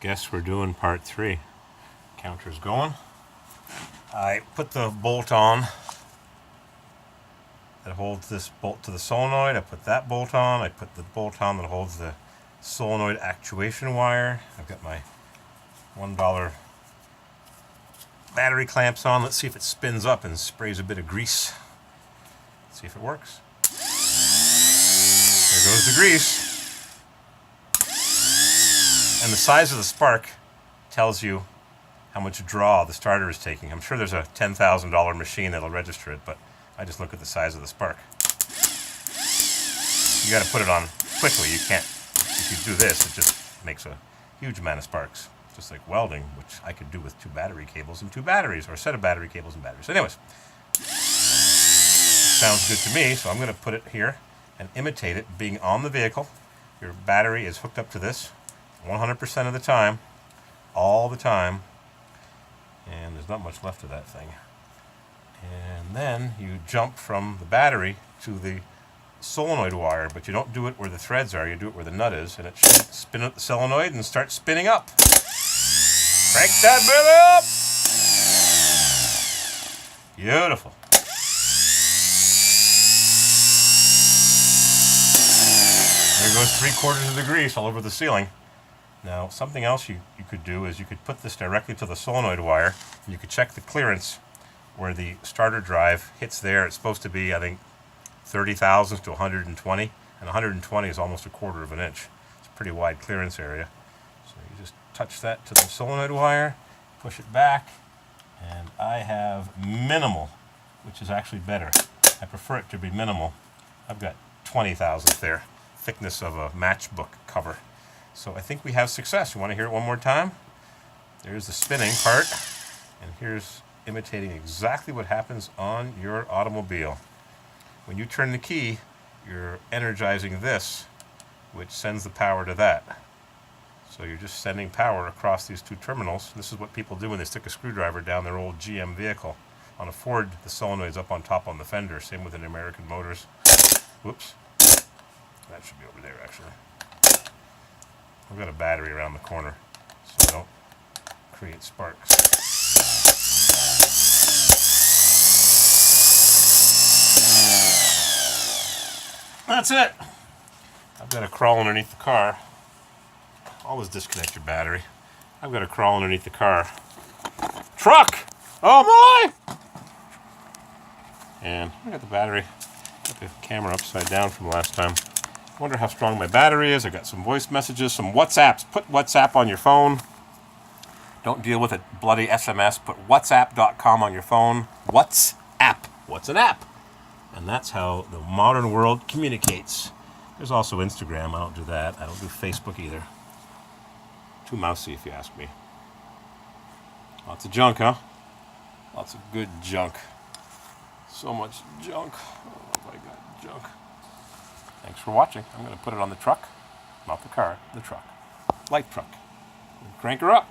Guess we're doing part 3. Counter's going. I put the bolt on that holds this bolt to the solenoid. I put that bolt on. I put the bolt on that holds the solenoid actuation wire. I've got my $1 battery clamps on. Let's see if it spins up and sprays a bit of grease. Let's see if it works. There goes the grease. And the size of the spark tells you how much draw the starter is taking. I'm sure there's a $10,000 machine that'll register it, but I just look at the size of the spark. You got to put it on quickly. You can't, if you do this, it just makes a huge amount of sparks. Just like welding, which I could do with 2 battery cables and 2 batteries, or a set of battery cables and batteries. Anyways, sounds good to me, so I'm going to put it here and imitate it being on the vehicle. Your battery is hooked up to this 100% of the time, all the time, and there's not much left of that thing. And then you jump from the battery to the solenoid wire, but you don't do it where the threads are, you do it where the nut is, and it should spin up the solenoid and start spinning up. Crank that bit up! Beautiful. There goes 3/4 of the grease all over the ceiling. Now, something else you could do is you could put this directly to the solenoid wire, and you could check the clearance where the starter drive hits there. It's supposed to be, I think, 30 thousandths to 120, and 120 is almost 1/4 of an inch. It's a pretty wide clearance area. So you just touch that to the solenoid wire, push it back, and I have minimal, which is actually better. I prefer it to be minimal. I've got 20 thousandths there, thickness of a matchbook cover. So I think we have success. You want to hear it one more time? There's the spinning part, and here's imitating exactly what happens on your automobile. When you turn the key, you're energizing this, which sends the power to that. So you're just sending power across these 2 terminals. This is what people do when they stick a screwdriver down their old GM vehicle. On a Ford, the solenoid's up on top on the fender. Same with an American Motors. Whoops. That should be over there, actually. I've got a battery around the corner, so I don't create sparks. That's it. I've got to crawl underneath the car. Always disconnect your battery. I've got to crawl underneath the car. Truck! Oh my! And I got the battery, got the camera upside down from last time. I wonder how strong my battery is. I got some voice messages, some WhatsApps. Put WhatsApp on your phone. Don't deal with it bloody SMS. Put whatsapp.com on your phone. WhatsApp. What's an app? And that's how the modern world communicates. There's also Instagram. I don't do that. I don't do Facebook either. Too mousy, if you ask me. Lots of junk, huh? Lots of good junk. So much junk. Oh my God, junk. Thanks for watching. I'm going to put it on the truck. Not the car, the truck. Light truck. Crank her up.